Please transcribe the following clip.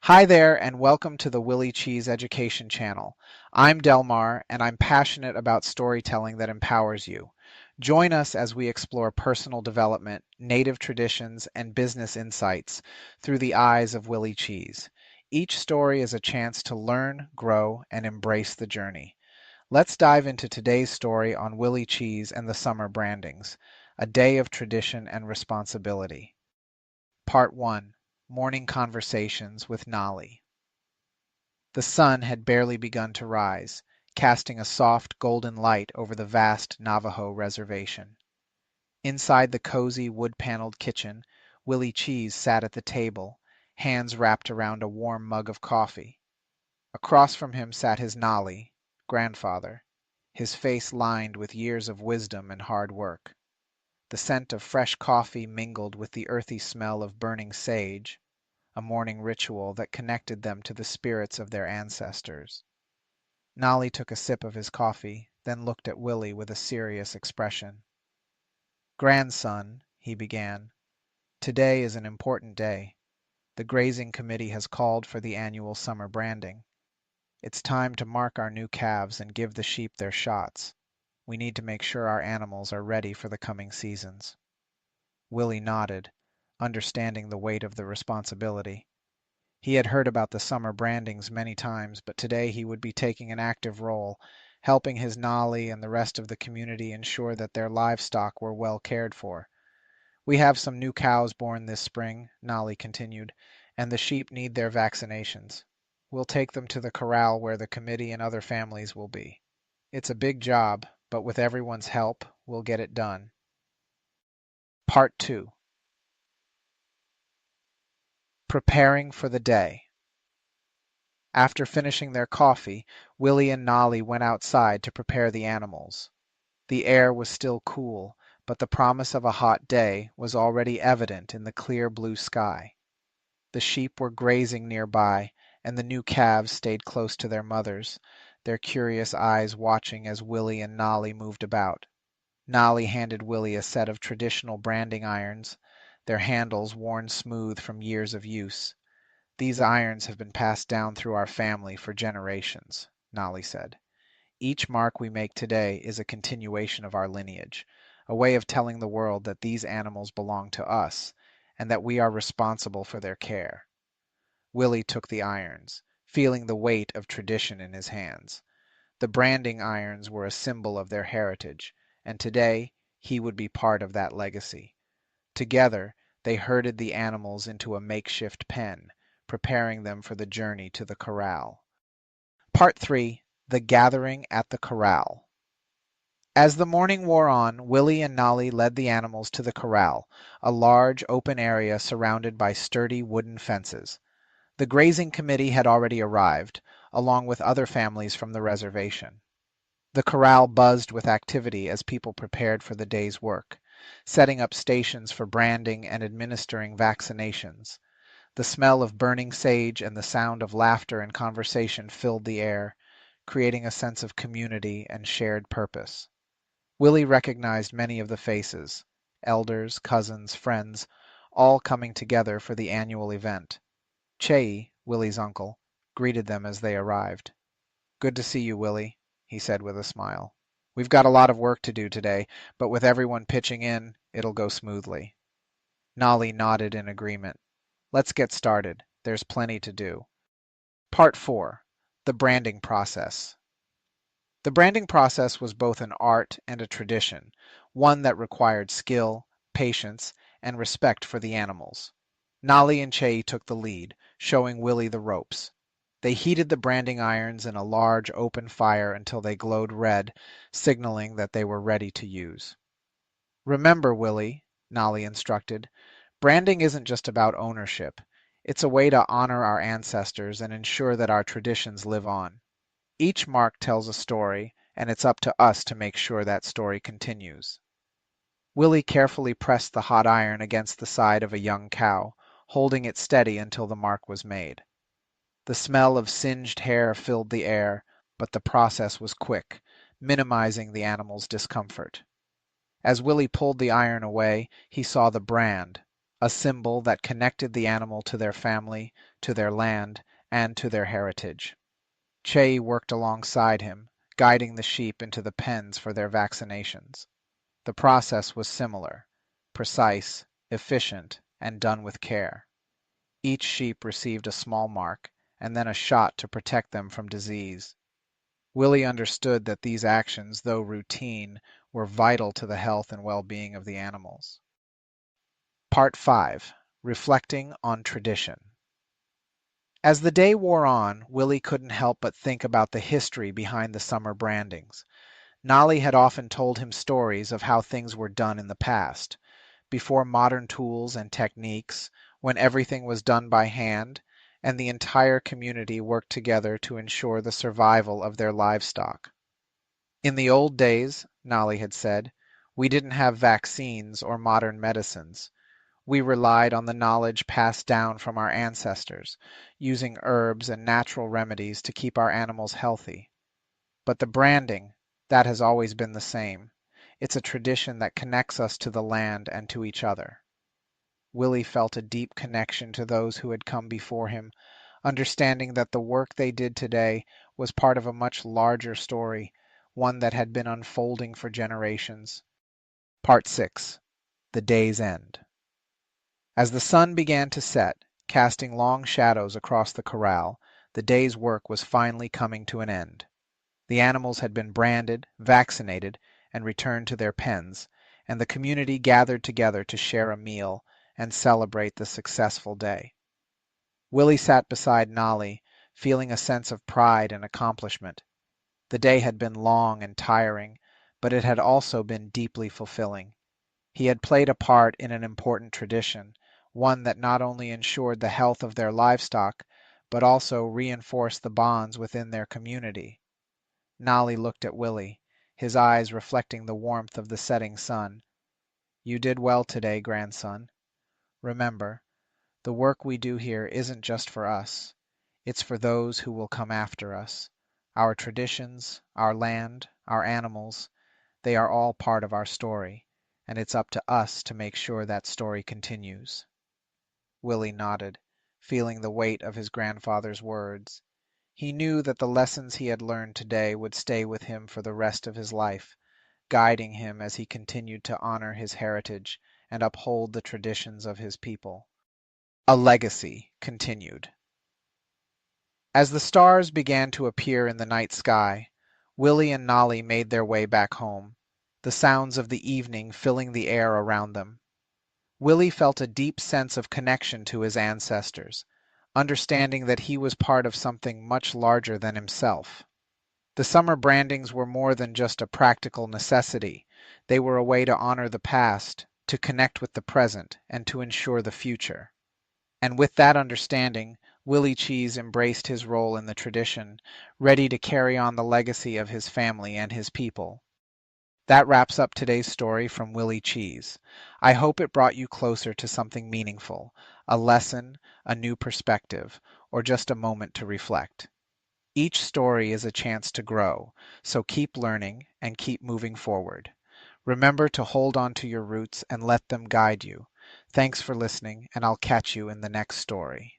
Hi there, and welcome to the Willie Cheez Education Channel. I'm Delmar, and I'm passionate about storytelling that empowers you. Join us as we explore personal development, native traditions, and business insights through the eyes of Willie Cheez. Each story is a chance to learn, grow, and embrace the journey. Let's dive into today's story on Willie Cheez and the Summer Brandings, a day of tradition and responsibility. Part 1: Morning Conversations with Nali. The sun had barely begun to rise, casting a soft golden light over the vast Navajo reservation. Inside the cozy wood-paneled kitchen, Willie Cheez sat at the table, hands wrapped around a warm mug of coffee. Across from him sat his Nali, grandfather, his face lined with years of wisdom and hard work. The scent of fresh coffee mingled with the earthy smell of burning sage, a morning ritual that connected them to the spirits of their ancestors. Nali took a sip of his coffee, then looked at Willie with a serious expression. "Grandson," he began, "today is an important day. The grazing committee has called for the annual summer branding. It's time to mark our new calves and give the sheep their shots. We need to make sure our animals are ready for the coming seasons." Willie nodded, understanding the weight of the responsibility. He had heard about the summer brandings many times, but today he would be taking an active role, helping his Nali and the rest of the community ensure that their livestock were well cared for. "We have some new cows born this spring," Nali continued, "and the sheep need their vaccinations. We'll take them to the corral where the committee and other families will be. It's a big job, but with everyone's help, we'll get it done." Part 2: Preparing for the Day. After finishing their coffee, Willie and Nolly went outside to prepare the animals. The air was still cool, but the promise of a hot day was already evident in the clear blue sky. The sheep were grazing nearby, and the new calves stayed close to their mothers, their curious eyes watching as Willie and Nolly moved about. Nolly handed Willie a set of traditional branding irons, their handles worn smooth from years of use. "These irons have been passed down through our family for generations," Nali said. "Each mark we make today is a continuation of our lineage, a way of telling the world that these animals belong to us, and that we are responsible for their care." Willie took the irons, feeling the weight of tradition in his hands. The branding irons were a symbol of their heritage, and today he would be part of that legacy. Together, they herded the animals into a makeshift pen, preparing them for the journey to the corral. Part 3: The Gathering at the Corral. As the morning wore on, Willie and Nolly led the animals to the corral, a large open area surrounded by sturdy wooden fences. The grazing committee had already arrived, along with other families from the reservation. The corral buzzed with activity as people prepared for the day's work, setting up stations for branding and administering vaccinations. The smell of burning sage and the sound of laughter and conversation filled the air, creating a sense of community and shared purpose. Willie recognized many of the faces, elders, cousins, friends, all coming together for the annual event. Chey, Willie's uncle, greeted them as they arrived. "Good to see you, Willie," he said with a smile. "We've got a lot of work to do today, but with everyone pitching in, it'll go smoothly." Nolly nodded in agreement. "Let's get started. There's plenty to do." Part 4: The Branding Process. The branding process was both an art and a tradition, one that required skill, patience, and respect for the animals. Nali and Chey took the lead, showing Willie the ropes. They heated the branding irons in a large open fire until they glowed red, signaling that they were ready to use. "Remember, Willie," Nali instructed, "branding isn't just about ownership. It's a way to honor our ancestors and ensure that our traditions live on. Each mark tells a story, and it's up to us to make sure that story continues." Willie carefully pressed the hot iron against the side of a young cow, holding it steady until the mark was made. The smell of singed hair filled the air, but the process was quick, minimizing the animal's discomfort. As Willie pulled the iron away, he saw the brand, a symbol that connected the animal to their family, to their land, and to their heritage. Che worked alongside him, guiding the sheep into the pens for their vaccinations. The process was similar, precise, efficient, and done with care. Each sheep received a small mark, and then a shot to protect them from disease. Willie understood that these actions, though routine, were vital to the health and well-being of the animals. Part 5. Reflecting on Tradition. As the day wore on, Willie couldn't help but think about the history behind the summer brandings. Nali had often told him stories of how things were done in the past, before modern tools and techniques, when everything was done by hand, and the entire community worked together to ensure the survival of their livestock. In the old days, Nali had said, we didn't have vaccines or modern medicines. We relied on the knowledge passed down from our ancestors, using herbs and natural remedies to keep our animals healthy. But the branding, that has always been the same. It's a tradition that connects us to the land and to each other. Willie felt a deep connection to those who had come before him, understanding that the work they did today was part of a much larger story, one that had been unfolding for generations. Part 6. The Day's End. As the sun began to set, casting long shadows across the corral, the day's work was finally coming to an end. The animals had been branded, vaccinated, and returned to their pens, and the community gathered together to share a meal and celebrate the successful day. Willie sat beside Nali, feeling a sense of pride and accomplishment. The day had been long and tiring, but it had also been deeply fulfilling. He had played a part in an important tradition, one that not only ensured the health of their livestock, but also reinforced the bonds within their community. Nali looked at Willie, his eyes reflecting the warmth of the setting sun. You did well today, grandson. Remember, the work we do here isn't just for us. It's for those who will come after us. Our traditions, our land, our animals, they are all part of our story, and it's up to us to make sure that story continues. Willie nodded, feeling the weight of his grandfather's words. He knew that the lessons he had learned today would stay with him for the rest of his life, guiding him as he continued to honor his heritage and uphold the traditions of his people. A legacy continued. As the stars began to appear in the night sky, Willie and Nali made their way back home, the sounds of the evening filling the air around them. Willie felt a deep sense of connection to his ancestors, understanding that he was part of something much larger than himself. The summer brandings were more than just a practical necessity. They were a way to honor the past, to connect with the present, and to ensure the future. And with that understanding, Willie Cheez embraced his role in the tradition, ready to carry on the legacy of his family and his people. That wraps up today's story from Willie Cheez. I hope it brought you closer to something meaningful, a lesson, a new perspective, or just a moment to reflect. Each story is a chance to grow, so keep learning and keep moving forward. Remember to hold on to your roots and let them guide you. Thanks for listening, and I'll catch you in the next story.